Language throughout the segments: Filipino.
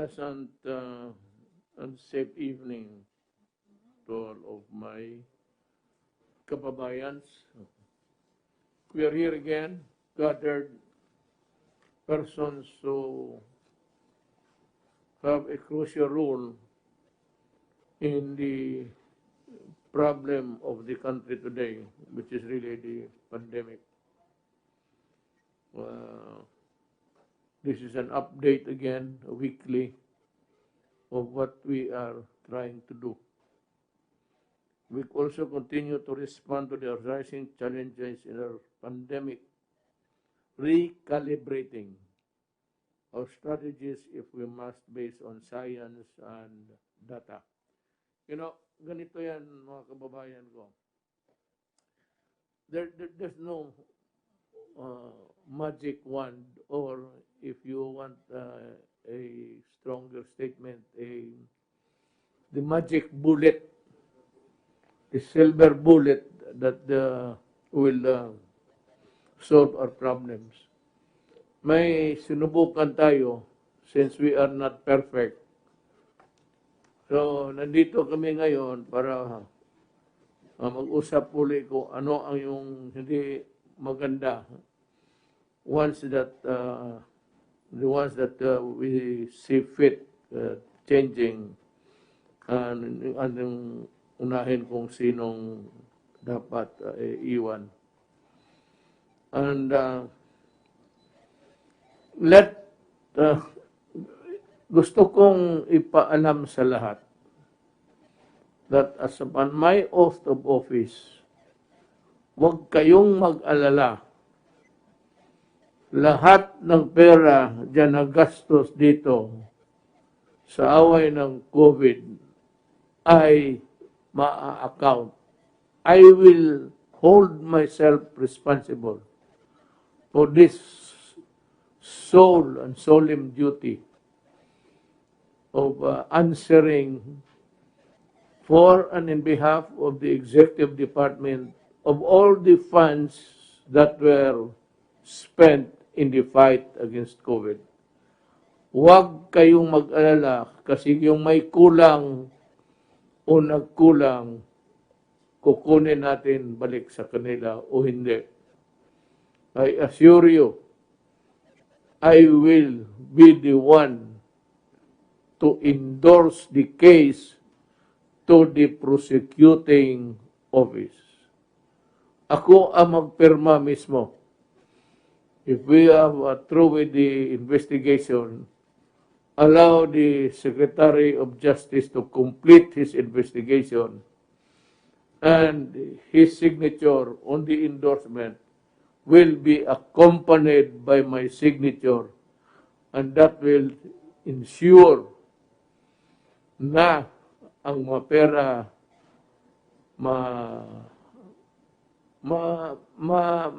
pleasant and safe evening to all of my kababayans. We are here again, gathered persons who have a crucial role in the problem of the country today, which is really the pandemic. This is an update again, weekly, of what we are trying to do. We also continue to respond to the rising challenges in our pandemic, recalibrating our strategies if we must based on science and data. You know, ganito yan mga kababayan ko. There's no magic wand, or if you want a stronger statement, the magic bullet, the silver bullet that will solve our problems. May sinubukan tayo since we are not perfect. So, nandito kami ngayon para mag-usap uli kung ano ang yung hindi maganda. Once that, the ones that we see fit changing, and yung unahin kung sinong dapat iwan. And gusto kong ipaalam sa lahat that as upon my oath of office, huwag kayong mag-alala. Lahat ng pera dyan na gastos dito sa away ng COVID ay ma-account. I will hold myself responsible for this sole and solemn duty of answering for and in behalf of the Executive Department of all the funds that were spent in the fight against COVID. Huwag kayong mag-alala kasi yung may kulang o nagkulang, kukunin natin balik sa kanila o hindi. I assure you, I will be the one to endorse the case to the prosecuting office. Ako ang magpirma mismo. If we have through with the investigation, allow the Secretary of Justice to complete his investigation, and his signature on the endorsement will be accompanied by my signature, and that will ensure na ang mga pera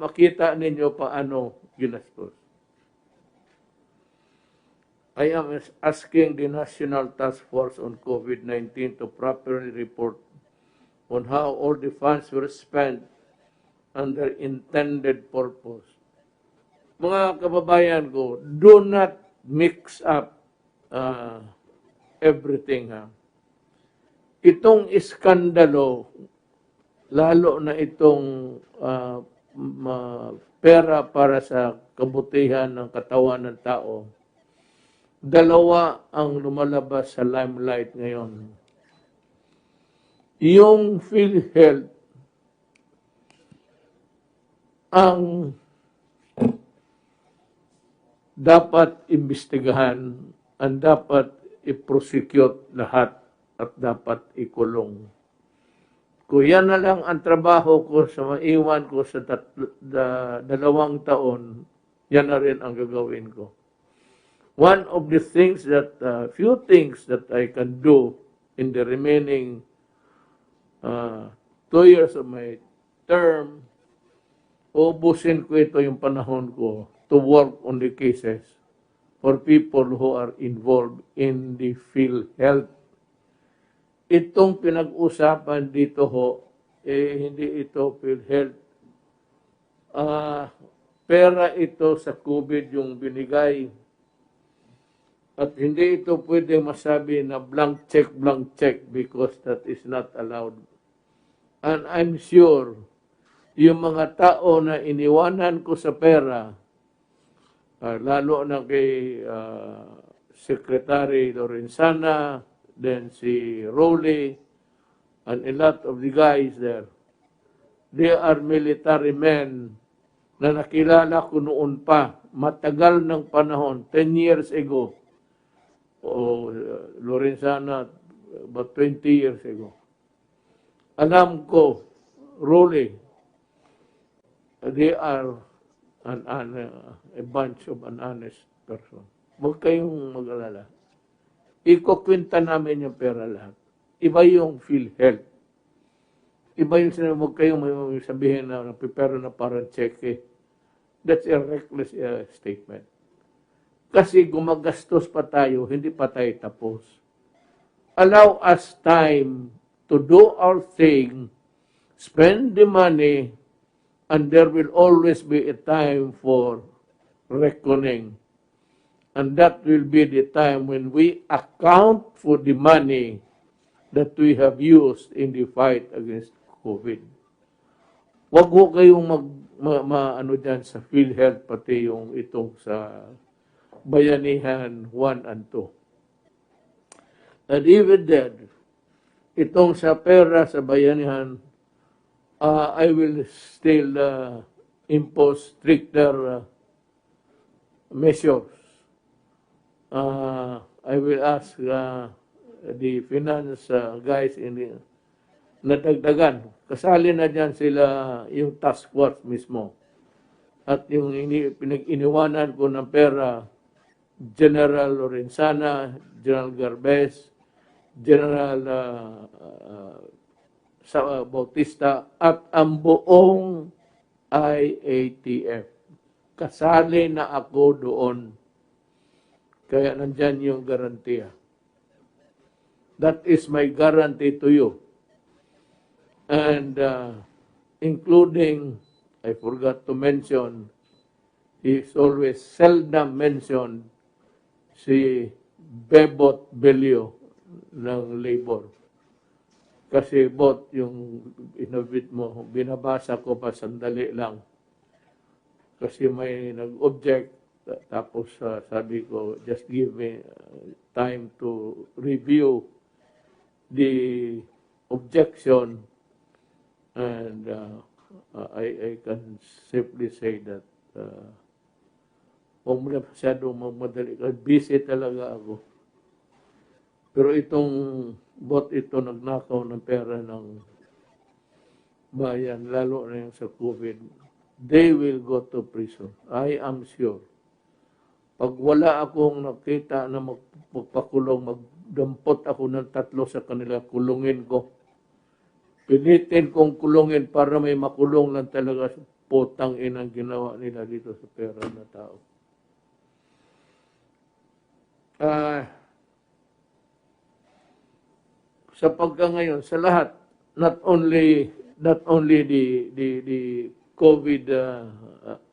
makita ninyo paano ginastos. I am asking the National Task Force on COVID-19 to properly report on how all the funds were spent and their intended purpose. Mga kababayan ko, do not mix up everything. Itong iskandalo, lalo na itong pera para sa kabutihan ng katawan ng tao, dalawa ang lumalabas sa limelight ngayon. Yung PhilHealth ang dapat imbestigahan, ang dapat i-prosecute lahat at dapat ikulong. Kung yan na lang ang trabaho ko sa maiwan ko sa 2 taon, yan na rin ang gagawin ko. One of the things that, few things that I can do in the remaining 2 years of my term, ubusin ko ito yung panahon ko to work on the cases for people who are involved in the PhilHealth. Itong pinag-usapan dito ho, hindi ito PhilHealth. Pera ito sa COVID yung binigay. At hindi ito pwede masabi na blank check because that is not allowed. And I'm sure, yung mga tao na iniwanan ko sa pera, lalo na kay Secretary Lorenzana, then si Rowley, and a lot of the guys there, they are military men na nakilala ko noon pa, matagal ng panahon, 10 years ago, o Lorenzana, about 20 years ago. Alam ko, Rowley, they are a bunch of an honest person. Huwag kayong mag-alala. Ikukwenta namin yung pera lahat. Iba yung PhilHealth. Iba yung sinabi, huwag kayong sabihin na prepare na parang cheque. That's a reckless statement. Kasi gumagastos pa tayo, hindi pa tayo tapos. Allow us time to do our thing, spend the money, and there will always be a time for reckoning. And that will be the time when we account for the money that we have used in the fight against COVID. Wag ho kayong ano dyan sa PhilHealth, pati yung itong sa Bayanihan 1 and 2. And even then, itong sa pera sa Bayanihan, I will still impose stricter measures. I will ask the finance guys nadagdagan. Kasali na dyan sila yung task force mismo. At yung pinag-iniwanan ko ng pera, General Lorenzana, General Garbes, General Bautista, at ang buong IATF. Kasali na ako doon. Kaya nandyan yung garantiya. That is my guarantee to you. And including, I forgot to mention, he's always seldom mentioned si Bebot Belio ng labor. Kasi bot yung inobit mo, binabasa ko pa sandali lang. Kasi may nag-object, tapos sabi ko, just give me time to review the objection, and I can simply say that huwag mo na masyadong magmadali. Busy talaga ako. Pero itong bot ito nagnakaw ng pera ng bayan, lalo na yung sa COVID, they will go to prison. I am sure. Pag wala akong nakita na magpakulong, magdampot ako ng 3 sa kanila, kulungin ko. Pilitin kong kulungin para may makulong lang talaga sa putang inang ginawa nila dito sa pera na tao. Sa pagka-ngayon, sa lahat, not only the COVID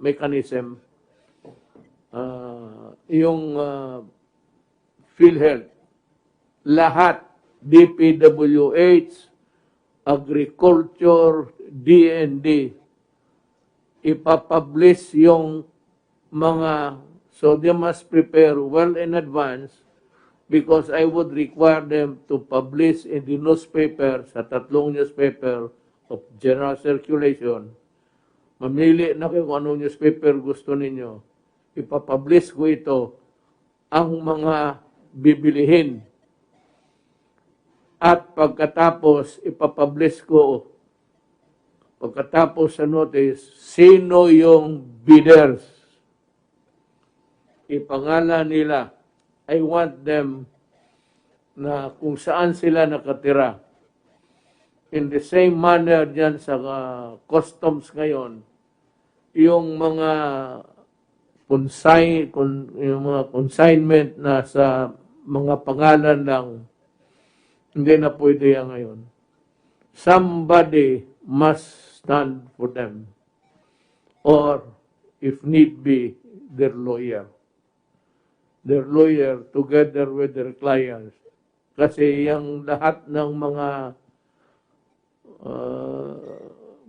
mechanism, yung PhilHealth, lahat, DPWH, Agriculture, DND, ipapublish yung mga, so they must prepare well in advance, because I would require them to publish in the newspaper, sa 3 newspaper of general circulation. Mamili na kayo kung anong newspaper gusto ninyo. Ipapublish ko ito, ang mga bibilihin. At pagkatapos, ipapublish ko, pagkatapos sa notice, sino yung bidders. Ipangalan nila. I want them na kung saan sila nakatira. In the same manner dyan sa customs ngayon, yung mga consignment na sa mga pangalan lang, hindi na pwede yan ngayon. Somebody must stand for them. Or, if need be, their lawyer. their lawyer together with their clients. Kasi yung lahat ng mga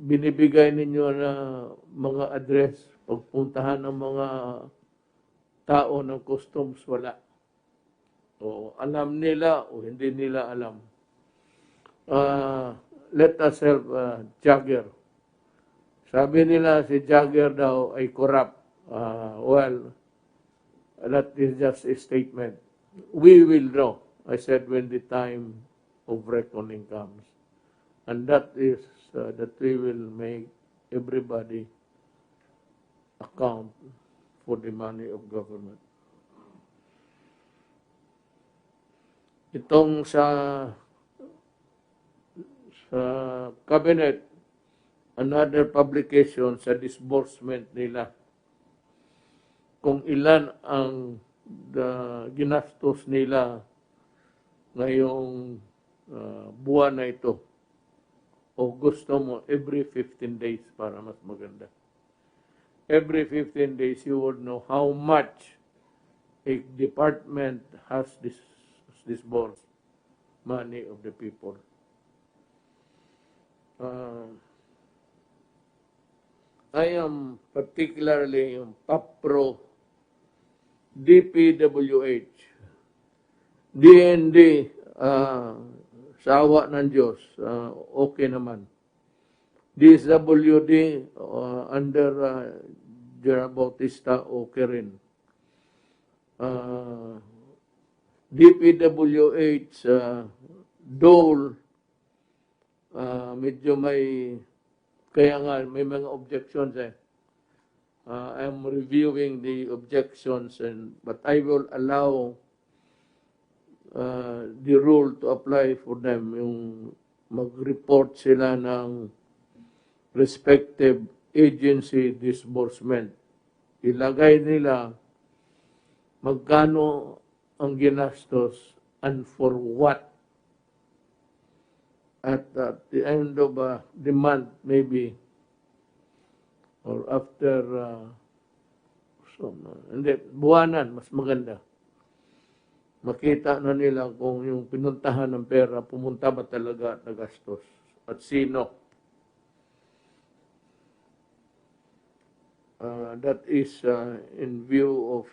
binibigay ninyo na mga address, pagpuntahan ng mga tao ng customs, wala. O alam nila o hindi nila alam. Let us have Jagger. Sabi nila si Jagger daw ay corrupt. Well, that is just a statement. We will know, I said, when the time of reckoning comes. And that is that we will make everybody account for the money of government. Itong sa cabinet, another publication sa disbursement nila, kung ilan ang ginastos nila ngayong buwan na ito. O gusto mo, every 15 days para mas maganda. Every 15 days, you would know how much a department has disbursed money of the people. I am particularly yung PAPRO, DPWH, DND, sa awa ng Diyos, okay naman. DSWD, under General Bautista, okay rin. DPWH, Dole, medyo may, kaya nga may mga objections I'm reviewing the objections, but I will allow the rule to apply for them, yung mag-report sila ng respective agency disbursement. Ilagay nila magkano ang ginastos and for what. At the end of the month, maybe, or after, hindi, buwanan, mas maganda. Makita na nila kung yung pinuntahan ng pera, pumunta ba talaga at nagastos? At sino? That is in view of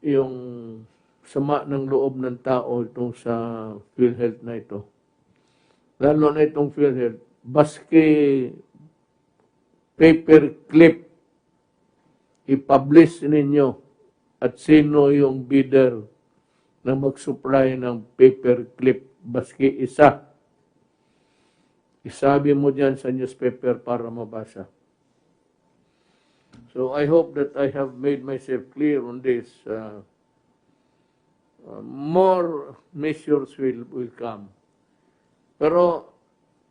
yung sama ng loob ng tao itong sa PhilHealth na ito. Lalo na itong PhilHealth, baski paper clip, i-publish ninyo at sino yung bidder na mag-supply ng paper clip, baski isa. Isabi mo dyan sa newspaper para mabasa. So I hope that I have made myself clear on this. More measures will come. Pero,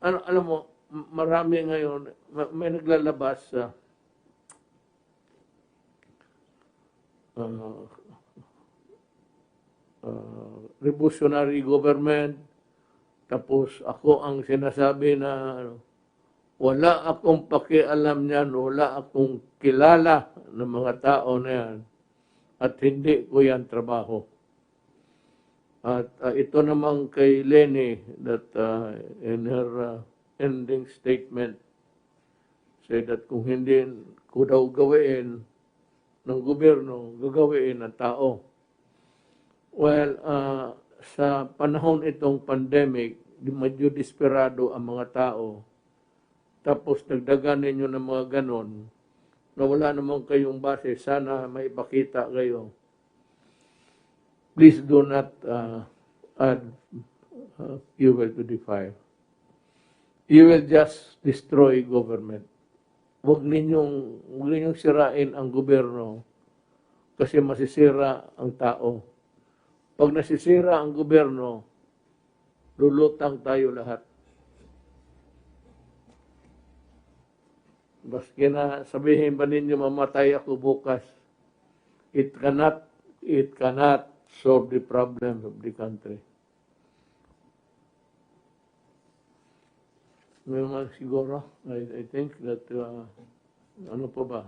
alam mo, marami ngayon, may naglalabas revolutionary government, tapos ako ang sinasabi na wala akong pakialam niyan, wala akong kilala ng mga tao na yan, at hindi ko yan trabaho. At ito naman kay Lenie, that in her ending statement, said that kung hindi ko daw gawin ng gobyerno, gagawin ng tao. Well, sa panahon itong pandemic, medyo desperado ang mga tao. Tapos nagdagan ninyo ng mga ganon, na wala naman kayong base, sana may ipakita kayo. Please do not add fuel to the fire. You will just destroy government. Huwag ninyong sirain ang gobyerno kasi masisira ang tao. Pag nasisira ang gobyerno, lulutang tayo lahat. Baski na sabihin ba ninyo mamatay ako bukas, it cannot solve the problem of the country. May mga siguro, I think that, ano pa ba?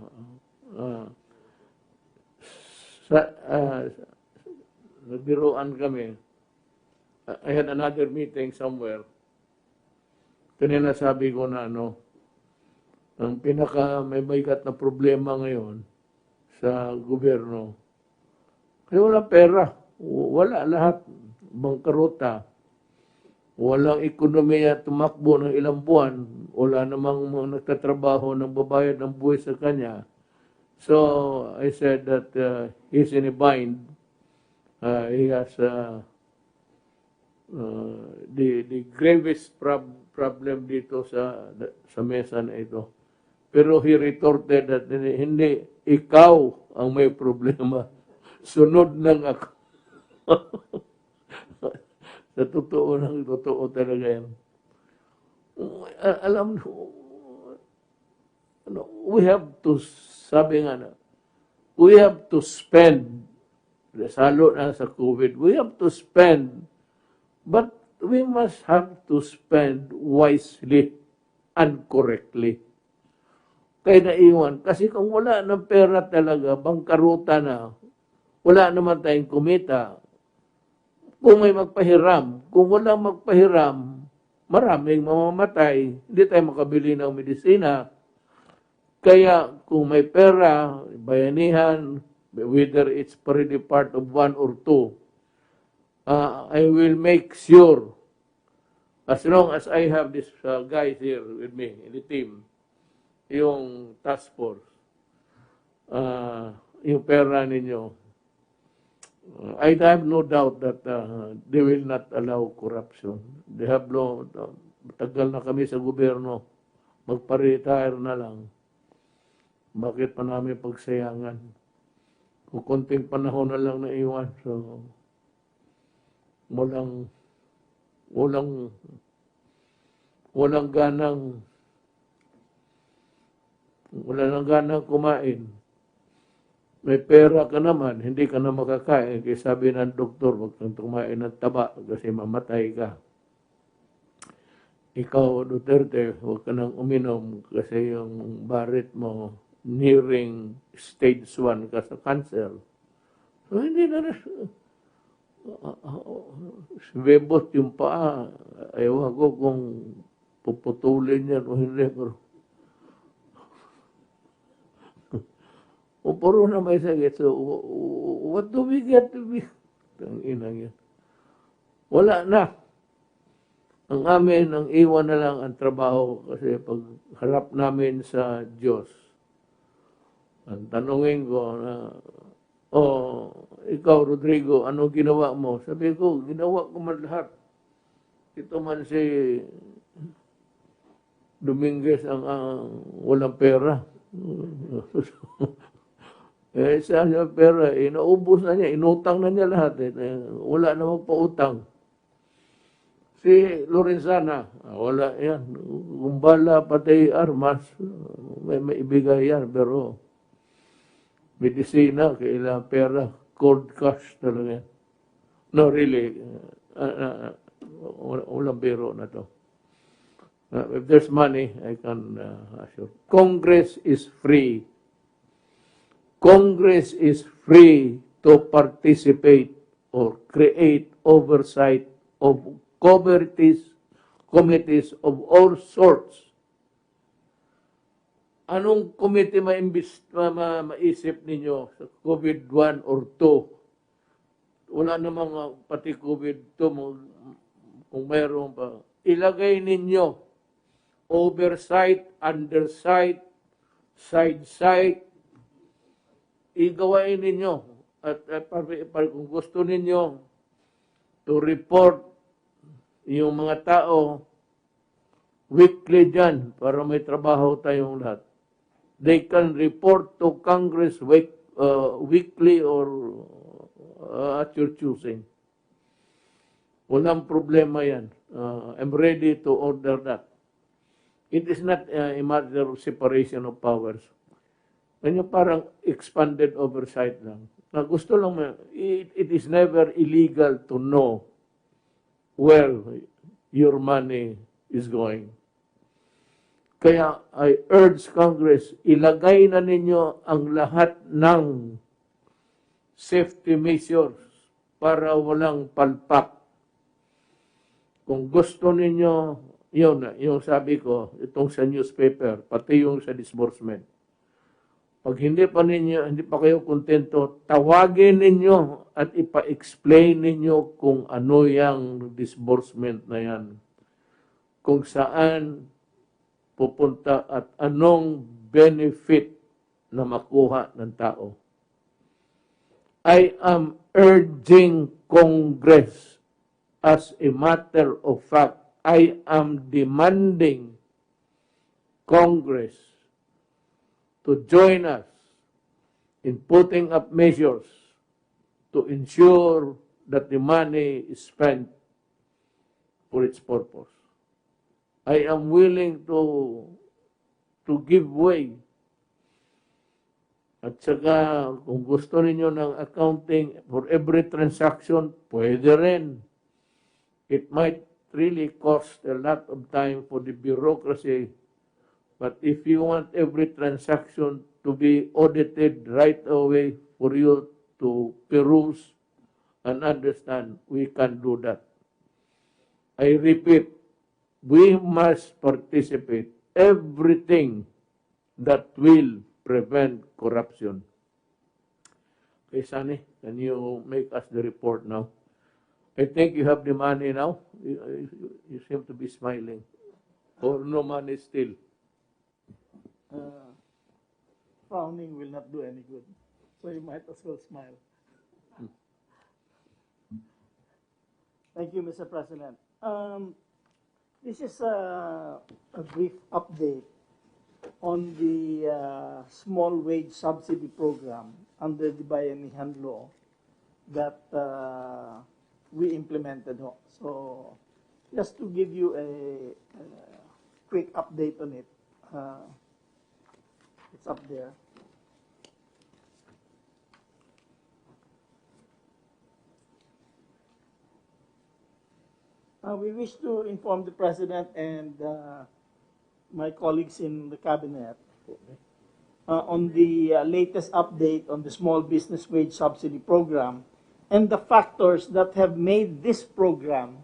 nagbiruan kami. I had another meeting somewhere. Kanina sabi ko na ang pinaka may bigat na problema ngayon sa gobyerno, kaya wala pera, wala lahat, bangkarota, walang ekonomiya tumakbo ng ilang buwan, wala namang nagtatrabaho ng babayad ng buhay sa kanya. So I said that he's in a bind. He has the gravest problem dito sa mesa na ito. Pero he retorted that hindi, ikaw ang may problema. Sunod lang ako. Sa totoo talaga yan. Alam we have to, sabi nga we have to spend, salo na sa COVID, we have to spend, but we must have to spend wisely and correctly. Kaya naiwan. Kasi kung wala ng pera talaga, bangkaruta na, wala naman tayong kumita. Kung may magpahiram, kung wala magpahiram, maraming mamamatay, hindi tayo makabili ng medisina. Kaya kung may pera, bayanihan, whether it's already part of one or two, I will make sure, as long as I have these guys here with me in the team, yung task force, yung pera ninyo, I have no doubt that they will not allow corruption. They have no, tagal na kami sa gobyerno, magpa-retire na lang. Bakit pa namin pagsayangan? Kung konting panahon na lang na iwan, so walang ganang kumain. May pera ka naman, hindi ka na makakain. Kaya sabi ng doktor, huwag kang kumain ng taba kasi mamatay ka. Ikaw, Du30, huwag ka nang uminom kasi yung barit mo nearing stage 1 ka sa cancer. So, hindi na bebot yung paa. Ewan ko kung puputulin yan o hindi. Pero puro na may sakit. So, what do we get to be? Tanginang yan. Wala na. Ang amin, ang iwan na lang ang trabaho kasi pag harap namin sa Diyos, ang tanungin ko na, ikaw, Rodrigo, ano ginawa mo? Sabi ko, ginawa ko man lahat. Ito man si Dominguez ang walang pera. Saan niya pera? Naubos na niya, inutang na niya lahat. Wala na magpautang. Si Lorenzana, wala yan. Gumbala, pati armas, may ibigay yan. Pero medisina, kailangan pera, cold cash talaga. No, really, walang biro na to. If there's money, I can assure. Congress is free. Congress is free to participate or create oversight of committees of all sorts. Anong committee maisip ninyo sa COVID-1 or 2? Wala namang pati COVID-2 kung mayroon pa. Ilagay ninyo oversight, undersight, side-sight, igawain ninyo. At kung gusto ninyo to report yung mga tao weekly dyan para may trabaho tayong lahat. They can report to Congress weekly or at your choosing. Walang problema yan. I'm ready to order that. It is not a matter of separation of powers. Ganyan parang expanded oversight lang. Na gusto lang, it is never illegal to know where your money is going. Kaya I urge Congress, ilagay na ninyo ang lahat ng safety measures para walang palpak. Kung gusto ninyo, yun, yung sabi ko, itong sa newspaper, pati yung sa disbursement. Pag hindi pa kayo kontento, tawagin ninyo at ipa-explain ninyo kung ano yung disbursement na yan. Kung saan pupunta at anong benefit na makuha ng tao. I am urging Congress, as a matter of fact, I am demanding Congress to join us in putting up measures to ensure that the money is spent for its purpose. I am willing to give way. At saka, kung gusto ninyo ng accounting for every transaction, pwede rin. It might really cost a lot of time for the bureaucracy. But if you want every transaction to be audited right away for you to peruse and understand, we can do that. I repeat, we must participate everything that will prevent corruption. Okay, Sunny, can you make us the report now? I think you have the money now. You seem to be smiling. Or no money still. Frowning will not do any good. So you might as well smile. Thank you, Mr. President. This is a brief update on the small wage subsidy program under the Bayanihan law that we implemented. So just to give you a quick update on it. It's up there. We wish to inform the President and my colleagues in the Cabinet on the latest update on the small business wage subsidy program and the factors that have made this program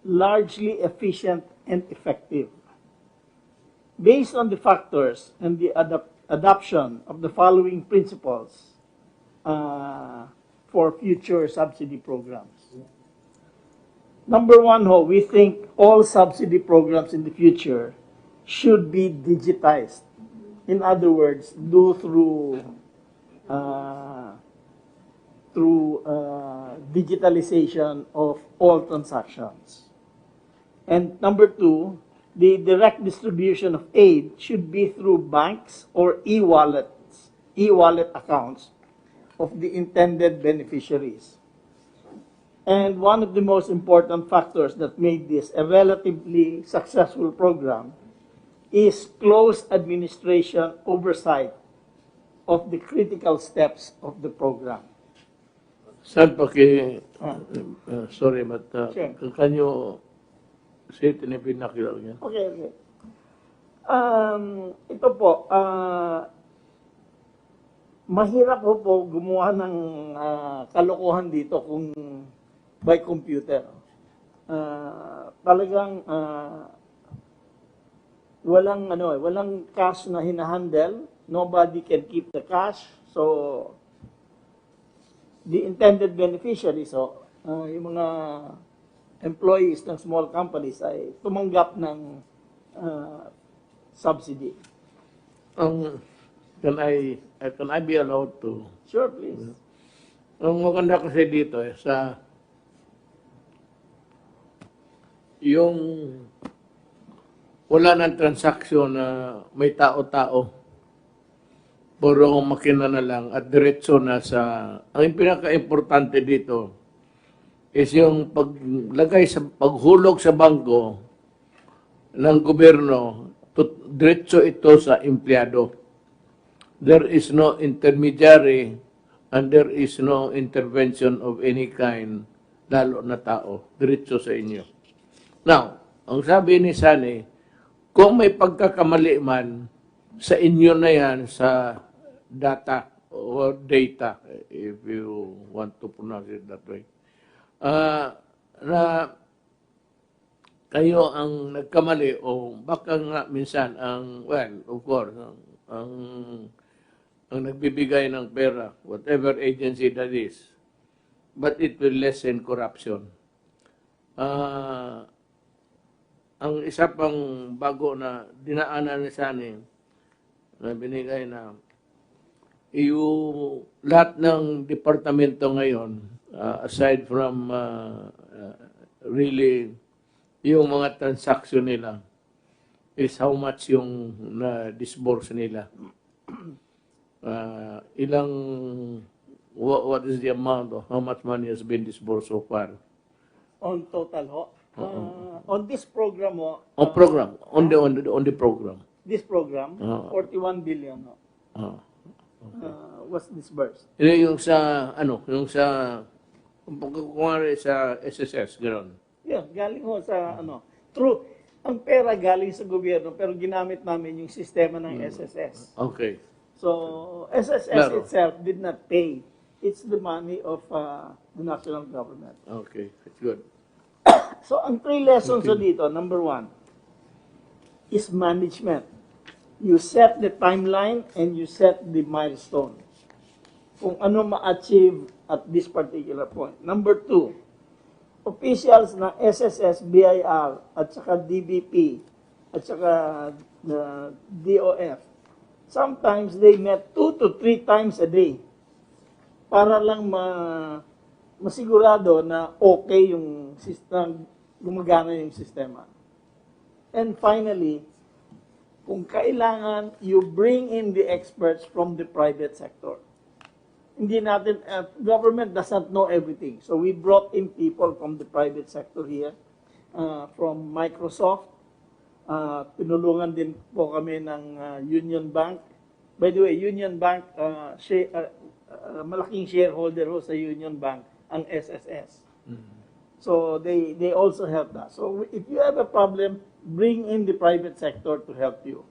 largely efficient and effective. Based on the factors and the adoption of the following principles for future subsidy programs. Number one, we think all subsidy programs in the future should be digitized. In other words, do through digitalization of all transactions. And number two, the direct distribution of aid should be through banks or e-wallet accounts of the intended beneficiaries. And one of the most important factors that made this a relatively successful program is close administration oversight of the critical steps of the program. Sir, sorry, but Sure. can you say it in a vernacular again? Okay. Ito po, mahirap po gumawa ng kalokohan dito kung by computer. Talagang walang cash na hinahandle. Nobody can keep the cash. So the intended beneficiaries, yung mga employees ng small companies ay tumanggap ng subsidy. Can I be allowed to? Sure, please. Ang maganda kasi dito sa yung wala ng transaksyon na may tao-tao, puro makina na lang at diretso na sa, ang pinaka-importante dito is yung paghulog sa bangko ng gobyerno, diretso ito sa empleyado. There is no intermediary and there is no intervention of any kind, lalo na tao, diretso sa inyo. Now, ang sabi ni Sani, kung may pagkakamali man, sa inyo na yan sa data or data, if you want to pronounce it that way. Na kayo ang nagkamali o baka nga minsan well, of course, ang nagbibigay ng pera, whatever agency that is, but it will lessen corruption. Ang isa pang bago na dinaanan ni Sani, na binigay na lahat ng departamento ngayon, aside from really yung mga transaction nila, is how much yung na-disburse nila. What is the amount of how much money has been disbursed so far? On total ho? On this program ho? On the program. This program, 41 billion ho. Was disbursed. Yung sa, kumari sa SSS, gano'n. Yeah, galing ho sa, true, ang pera galing sa gobyerno, pero ginamit namin yung sistema ng SSS. Okay. So, SSS itself did not pay. It's the money of the national government. Okay, that's good. So, ang 3 lessons dito, number 1, is management. You set the timeline and you set the milestone. Kung ano ma-achieve at this particular point. Number 2, officials ng SSS, BIR, at saka DBP, at saka DOF, sometimes they met 2 to 3 times a day para lang masigurado na okay yung system, gumagana yung sistema. And finally, kung kailangan, you bring in the experts from the private sector. Hindi natin, government does not know everything. So we brought in people from the private sector here, from Microsoft. Tinulungan din po kami ng Union Bank. By the way, Union Bank, malaking shareholder ho sa Union Bank, ang SSS. So they also helped us. So if you have a problem, bring in the private sector to help you.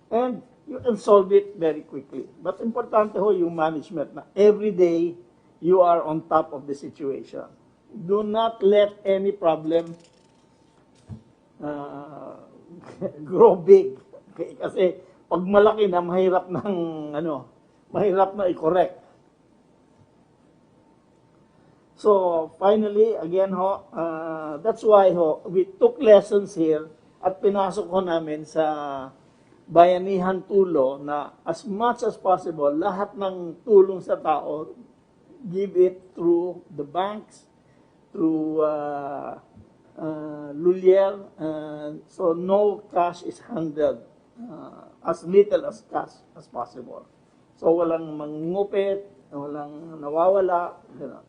And you can solve it very quickly. But importante ho yung management na every day you are on top of the situation. Do not let any problem grow big. Okay? Kasi pag malaki na, mahirap na i-correct. So finally, again ho, that's why ho, we took lessons here at pinasok ho namin sa bayanihan tulo na as much as possible, lahat ng tulong sa tao, give it through the banks, through Lulier, so no cash is handled, as little as cash as possible. So walang mangungupit, walang nawawala, gano'n.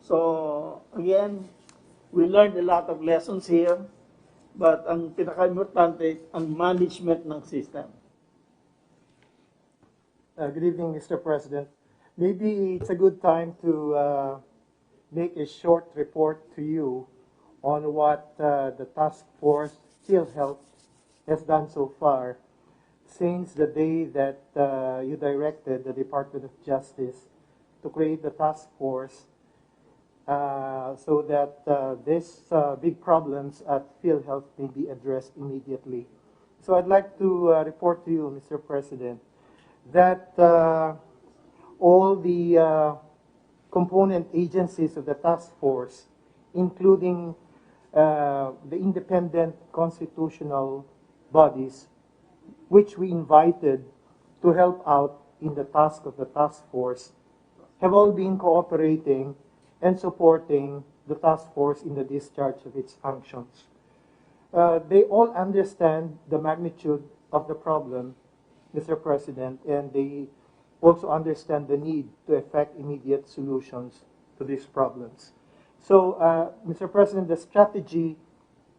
So again, we learned a lot of lessons here. But ang pinaka-importante, ang management ng system. Good evening, Mr. President. Maybe it's a good time to make a short report to you on what the task force PhilHealth has done so far since the day that you directed the Department of Justice to create the task force so that these big problems at PhilHealth may be addressed immediately. So I'd like to report to you, Mr. President, that all the component agencies of the task force, including the independent constitutional bodies, which we invited to help out in the task of the task force, have all been cooperating and supporting the task force in the discharge of its functions. They all understand the magnitude of the problem, Mr. President, and they also understand the need to effect immediate solutions to these problems. So, Mr. President, the strategy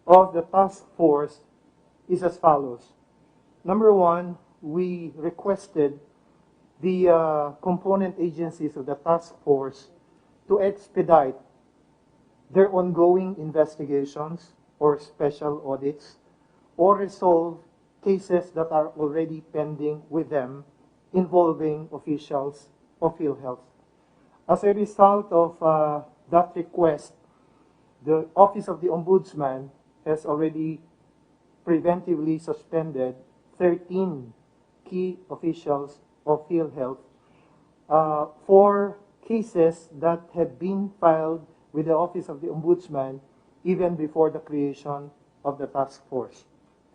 of the task force is as follows. Number 1, we requested the component agencies of the task force to expedite their ongoing investigations or special audits or resolve cases that are already pending with them involving officials of PhilHealth. As a result of that request, the Office of the Ombudsman has already preventively suspended 13 key officials of PhilHealth for cases that had been filed with the Office of the Ombudsman even before the creation of the task force,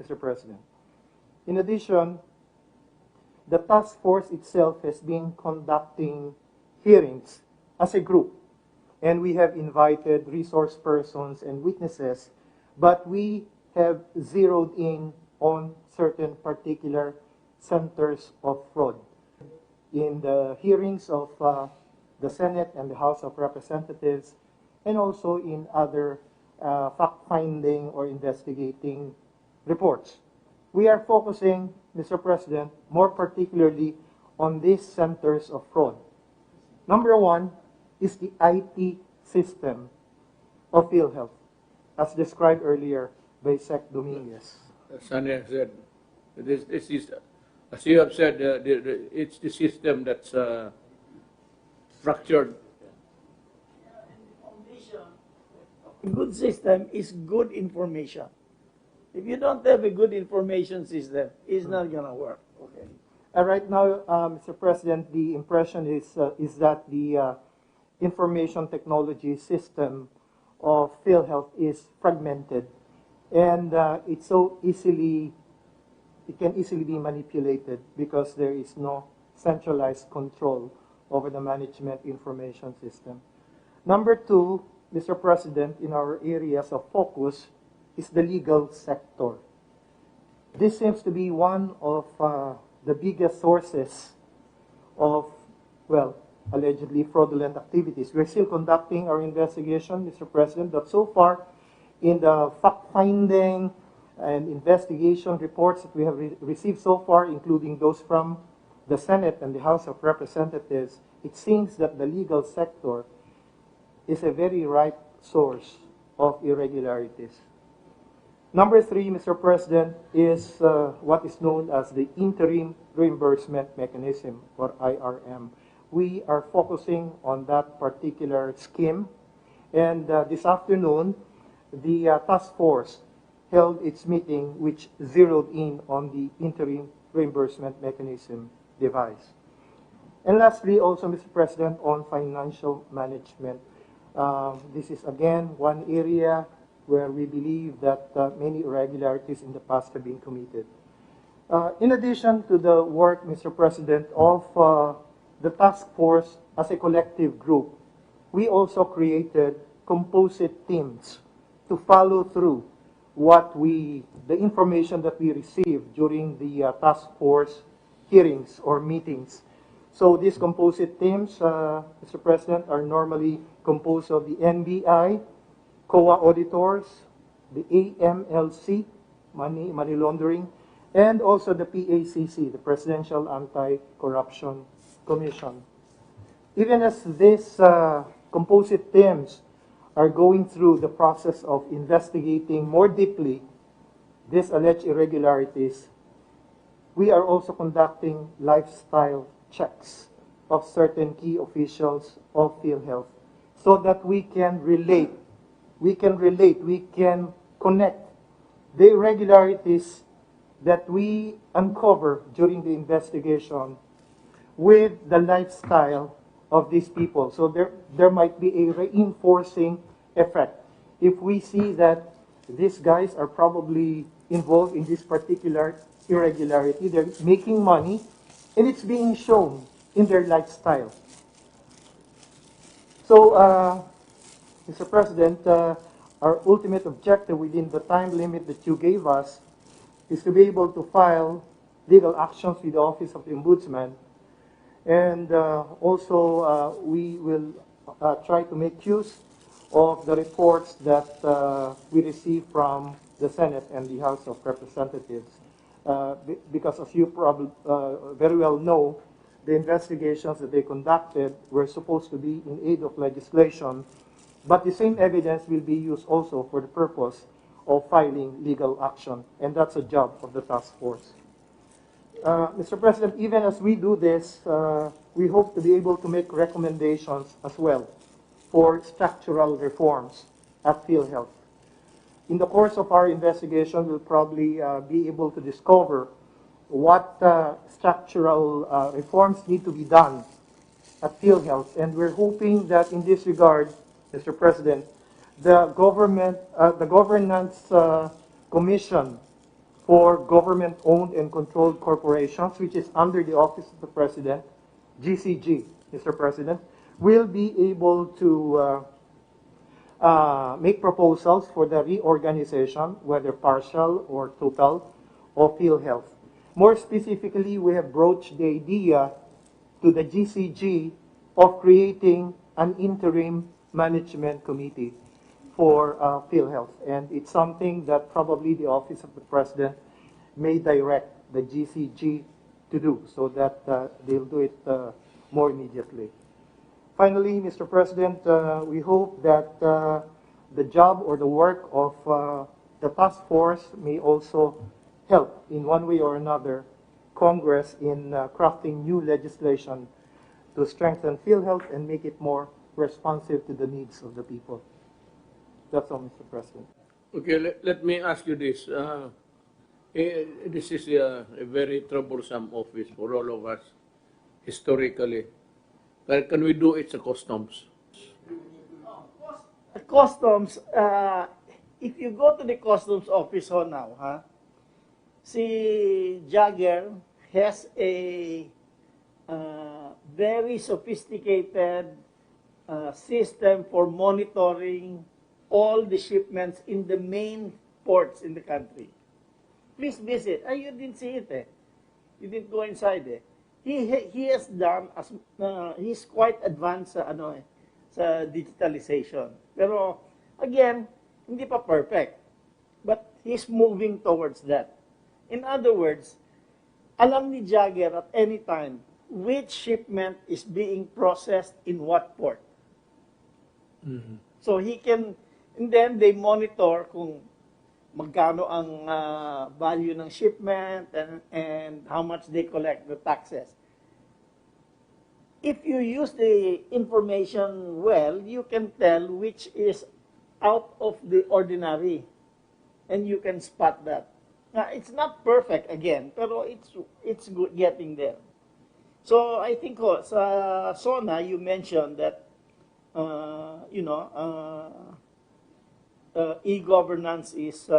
Mr. President. In addition, the task force itself has been conducting hearings as a group, and we have invited resource persons and witnesses, but we have zeroed in on certain particular centers of fraud. In the hearings of the Senate and the House of Representatives, and also in other fact-finding or investigating reports. We are focusing, Mr. President, more particularly on these centers of fraud. Number one is the IT system of PhilHealth, as described earlier by Sec. Dominguez. Sanya said, this is, as you have said, it's the system that's structured. A good system is good information. If you don't have a good information system, it's not going to work. Okay. Right now, Mr. President, the impression is that the information technology system of PhilHealth is fragmented, and it can easily be manipulated because there is no centralized control over the management information system. Number two, Mr. President, in our areas of focus is the legal sector. This seems to be one of the biggest sources of, well, allegedly fraudulent activities. We're still conducting our investigation, Mr. President, but so far in the fact-finding and investigation reports that we have received so far, including those from the Senate and the House of Representatives, it seems that the legal sector is a very ripe source of irregularities. Number three, Mr. President, is what is known as the Interim Reimbursement Mechanism, or IRM. We are focusing on that particular scheme, and this afternoon, the task force held its meeting, which zeroed in on the Interim Reimbursement Mechanism device. And lastly, also, Mr. President, on financial management. This is, again, one area where we believe that many irregularities in the past have been committed. In addition to the work, Mr. President, of the task force as a collective group, we also created composite teams to follow through the information that we received during the task force hearings or meetings. So these composite teams, Mr. President, are normally composed of the NBI, COA auditors, the AMLC, money laundering, and also the PACC, the Presidential Anti-Corruption Commission. Even as these composite teams are going through the process of investigating more deeply these alleged irregularities, we are also conducting lifestyle checks of certain key officials of PhilHealth so that we can relate, we can connect the irregularities that we uncover during the investigation with the lifestyle of these people. So there might be a reinforcing effect. If we see that these guys are probably involved in this particular irregularity, they're making money, and it's being shown in their lifestyle. So, Mr. President, our ultimate objective within the time limit that you gave us is to be able to file legal actions with the Office of the Ombudsman. And also, we will try to make use of the reports that we receive from the Senate and the House of Representatives. Because as you probably very well know, the investigations that they conducted were supposed to be in aid of legislation, but the same evidence will be used also for the purpose of filing legal action, and that's a job of the task force. Mr. President, even as we do this, we hope to be able to make recommendations as well for structural reforms at PhilHealth. In the course of our investigation, we'll probably be able to discover what structural reforms need to be done at PhilHealth, and we're hoping that in this regard, Mr. President, the governance commission for government-owned and controlled corporations, which is under the Office of the President, GCG, Mr. President, will be able to make proposals for the reorganization, whether partial or total, of PhilHealth. More specifically, we have broached the idea to the GCG of creating an interim management committee for PhilHealth. And it's something that probably the Office of the President may direct the GCG to do so that they'll do it more immediately. Finally, Mr. President, we hope that the job or the work of the task force may also help in one way or another Congress in crafting new legislation to strengthen PhilHealth and make it more responsive to the needs of the people. That's all, Mr. President. Okay, let me ask you this. This is a very troublesome office for all of us, historically. Can we do it sa customs? Customs, if you go to the customs office now, si Jagger has a very sophisticated system for monitoring all the shipments in the main ports in the country. Please visit. You didn't see it eh. You didn't go inside eh. He has done, he's quite advanced sa digitalization. Pero, again, hindi pa perfect. But he's moving towards that. In other words, alam ni Jagger at any time which shipment is being processed in what port. Mm-hmm. So he can, and then they monitor kung magkano ang value ng shipment and how much they collect the taxes. If you use the information well, you can tell which is out of the ordinary, and you can spot that. Now, it's not perfect again, pero it's good getting there. So I think sa SONA you mentioned that e-governance is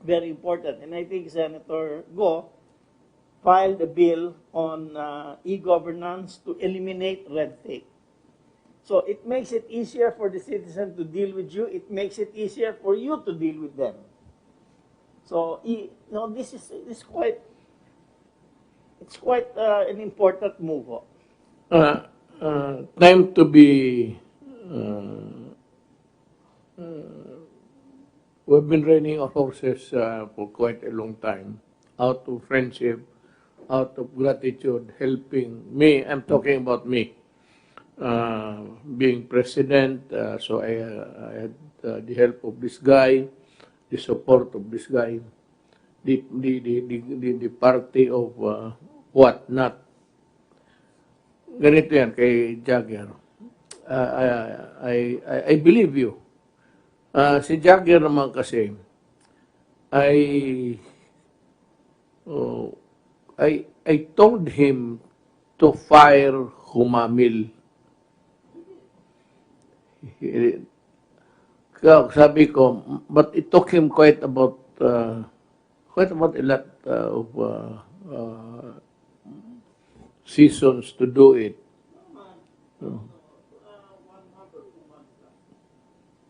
very important, and I think Senator Go filed a bill on e-governance to eliminate red tape. So it makes it easier for the citizen to deal with you. It makes it easier for you to deal with them. So this is quite an important move. Time to be. We've been training our horses for quite a long time, out of friendship, out of gratitude, helping me. I'm talking about me. Being president, so I had the help of this guy, the support of this guy, the party of what not. Ganito yan kay Jagger. I believe you. Si Jagger naman kasi I told him to fire Humamil. Sabi ko, but it took him quite about a lot of seasons to do it.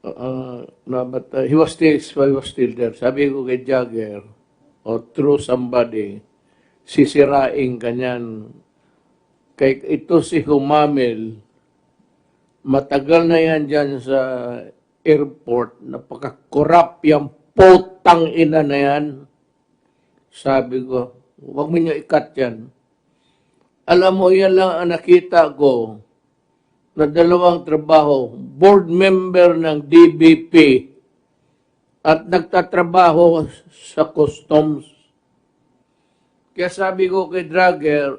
No, but he was still there. Sabi ko kay Jagger, or through somebody, sisirain kanyan. Kay ito si Humamil, matagal na yan dyan sa airport, napaka-corrupt yung putang ina na yan. Sabi ko, huwag mo niyo ikat yan. Alam mo, yan lang ang nakita ko na dalawang trabaho, board member ng DBP at nagtatrabaho sa customs. Kaya sabi ko kay Jagger,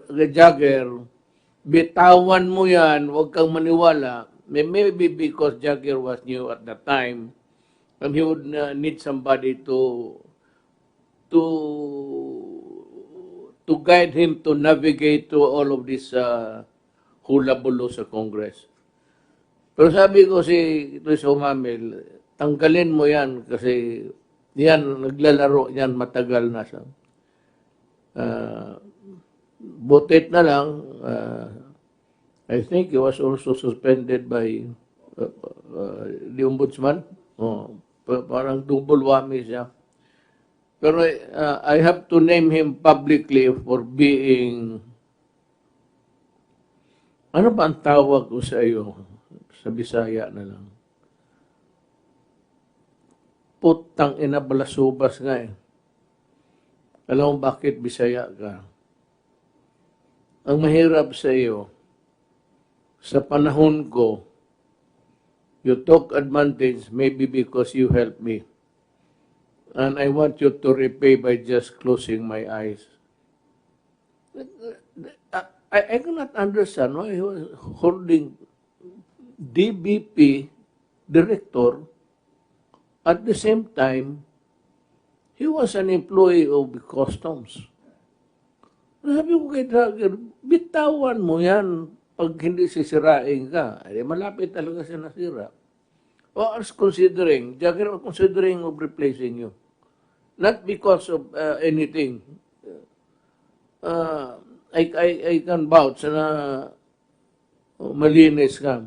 bitawan mo yan, huwag kang maniwala. Maybe because Jagger was new at that time, and he would need somebody to to guide him to navigate to all of this hula-bulo sa Congress. Pero sabi ko ito si Humamil, tanggalin mo yan kasi yan, naglalaro yan matagal na siya. Butit na lang, I think he was also suspended by the ombudsman. Parang double whammy siya. Pero I have to name him publicly for being, ano ba ang tawag ko sa iyo? Sa Bisaya na lang. Putang ina balasubas nga eh. Alam mo bakit Bisaya ka? Ang mahirap sa iyo, sa panahon ko, you took advantage maybe because you helped me. And I want you to repay by just closing my eyes. I cannot understand why he was holding DBP director. At the same time, he was an employee of the customs. Sabi ko kay Drager, bitawan mo yan pag hindi sisirain ka. Ay, malapit talaga siya nasira. O as considering, Jagger was considering of replacing you. Not because of anything. I can vouch na malinis ka.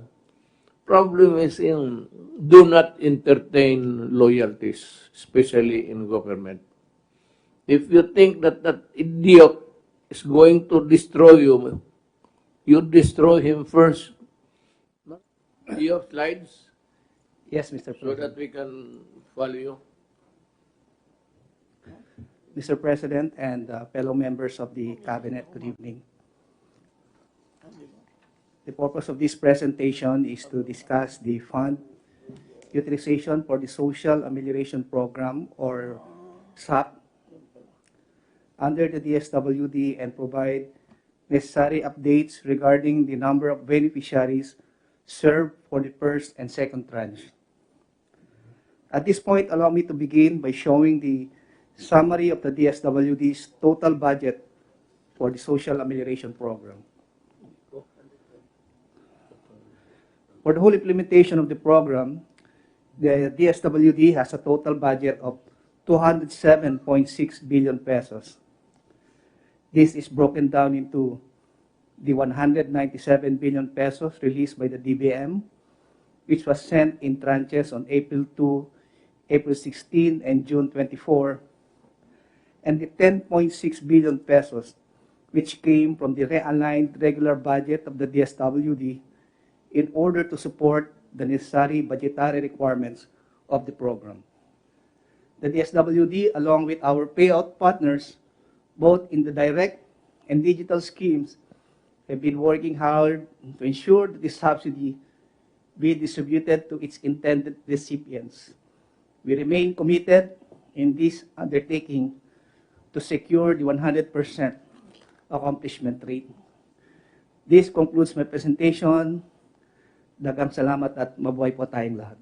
Problem is do not entertain loyalties, especially in government. If you think that that idiot is going to destroy you, you destroy him first. Do you have slides? Yes, Mr. So President. that we can follow you. Mr. President and fellow members of the Cabinet, good evening. The purpose of this presentation is to discuss the fund utilization for the Social Amelioration Program, or SAP, under the DSWD and provide necessary updates regarding the number of beneficiaries served for the first and second tranche. At this point, allow me to begin by showing the summary of the DSWD's total budget for the Social Amelioration Program. For the whole implementation of the program, the DSWD has a total budget of 207.6 billion pesos. This is broken down into the 197 billion pesos released by the DBM, which was sent in tranches on April 2, April 16, and June 24, and the 10.6 billion pesos, which came from the realigned regular budget of the DSWD in order to support the necessary budgetary requirements of the program. The DSWD, along with our payout partners, both in the direct and digital schemes, have been working hard to ensure that the subsidy be distributed to its intended recipients. We remain committed in this undertaking to secure the 100% accomplishment rate. This concludes my presentation. Daghang salamat at mabuhay po tayong lahat.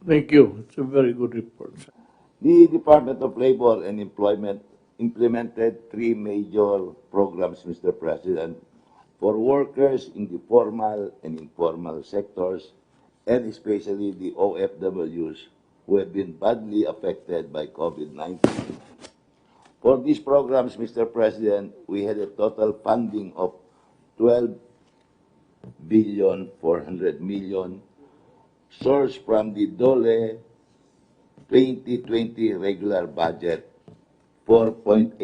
Thank you. It's a very good report. The Department of Labor and Employment implemented 3 major programs, Mr. President, for workers in the formal and informal sectors, and especially the OFWs who have been badly affected by COVID-19. For these programs, Mr. President, we had a total funding of 12,400,000,000 sourced from the DOLE 2020 regular budget, 4.8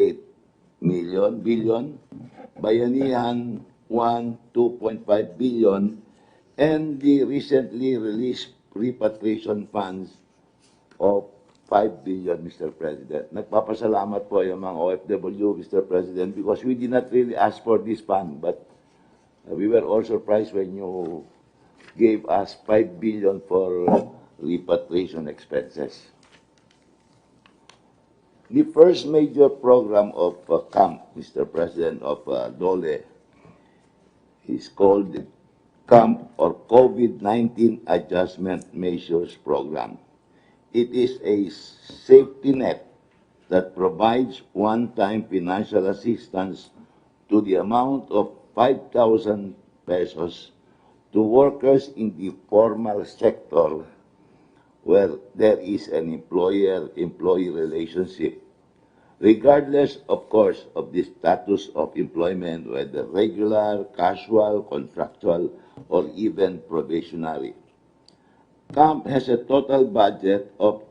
billion, Bayanihan 2.5 billion, and the recently released repatriation funds of 5 billion, Mr. President. Nagpapasalamat po yung mga OFW, Mr. President, because we did not really ask for this fund, but we were all surprised when you gave us 5 billion for repatriation expenses. The first major program of CAMP, Mr. President, of DOLE is called the CAMP or COVID-19 Adjustment Measures Program. It is a safety net that provides one-time financial assistance to the amount of 5,000 pesos to workers in the formal sector where there is an employer-employee relationship, regardless, of course, of the status of employment, whether regular, casual, contractual, or even probationary. CAMP has a total budget of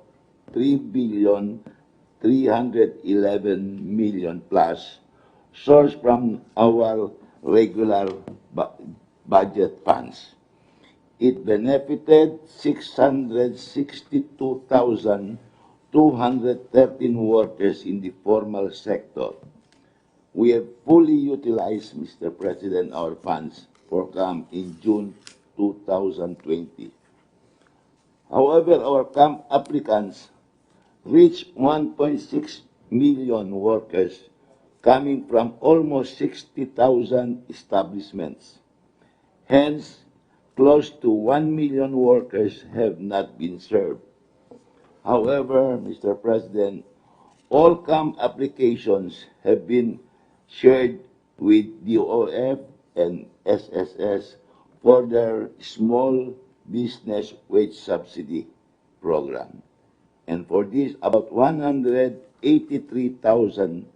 3,311,000,000 plus, sourced from our regular budget funds. It benefited 662,213 workers in the formal sector. We have fully utilized, Mr. President, our funds for CAMP in June 2020. However, our CAMP applicants reached 1.6 million workers coming from almost 60,000 establishments. Hence, close to 1 million workers have not been served. However, Mr. President, all CAMP applications have been shared with DOF and SSS for their small business wage subsidy program. And for this, about 183,000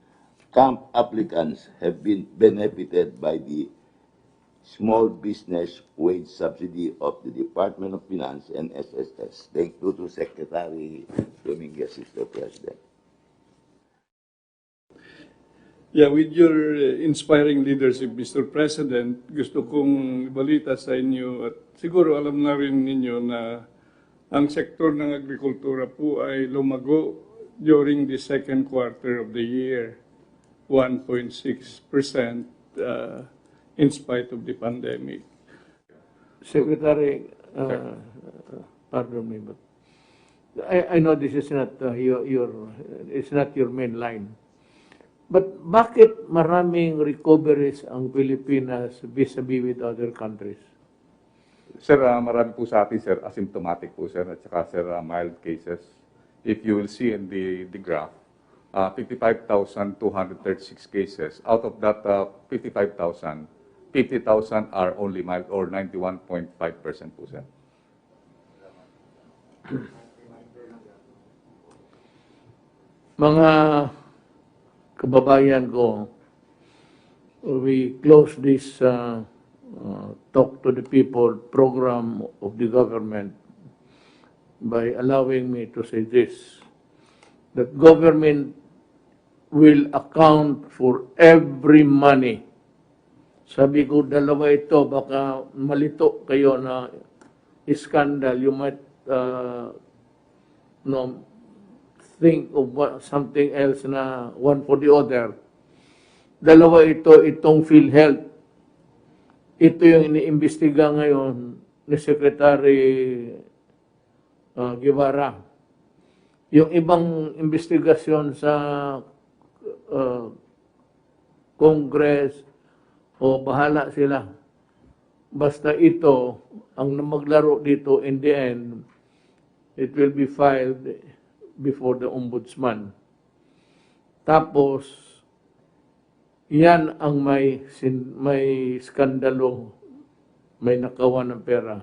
CAMP applicants have been benefited by the small business wage subsidy of the Department of Finance and SSS. Thank you to Secretary Dominguez, Mr. President. Yeah, with your inspiring leadership, Mr. President, gusto kong balita sa inyo at siguro alam na rin ninyo na ang sektor ng agrikultura po ay lumago during the second quarter of the year, 1.6% in spite of the pandemic. Secretary, pardon me, but I know this is not it's not your main line. But bakit maraming recoveries ang Pilipinas vis-a-vis with other countries? Sir, marami po sa atin, sir, asymptomatic po, sir, at saka, sir, mild cases. If you will see in the graph, 55,236 cases. Out of that 55,000, 50,000 are only mild or 91.5% po, sir. Mga kababayan ko, we close this Talk to the People program of the government by allowing me to say this, that government will account for every money. Sabi ko, dalawa ito, baka malito kayo na scandal. You might think of something else na one for the other. Dalawa ito, itong PhilHealth. Ito yung iniimbestiga ngayon ni Secretary Guevara. Yung ibang investigasyon sa Congress, o bahala sila. Basta ito, ang maglaro dito in the end, it will be filed before the ombudsman. Tapos, yan ang may skandalo, may nakawa ng pera.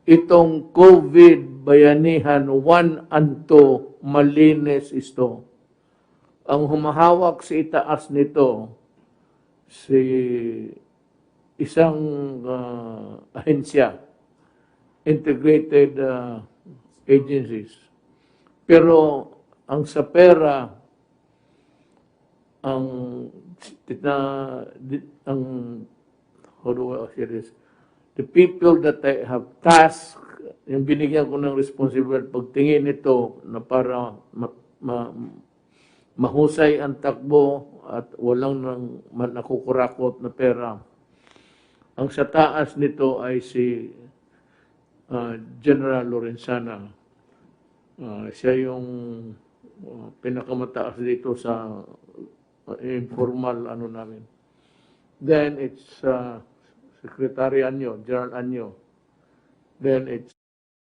Itong COVID bayanihan 1 and 2, malinis ito. Ang humahawak sa itaas nito, si isang ahensya, integrated agencies. Pero ang sa pera, how do I say this? The people that I have tasked, yung binigyan ko ng responsibility, pagtingin ito na para mahusay ang takbo at walang nakukurakot na pera. Ang sa taas nito ay si General Lorenzana. Siya yung Pinakamataas dito sa informal ano namin. Then it's Secretary Anyo, General Anyo. Then it's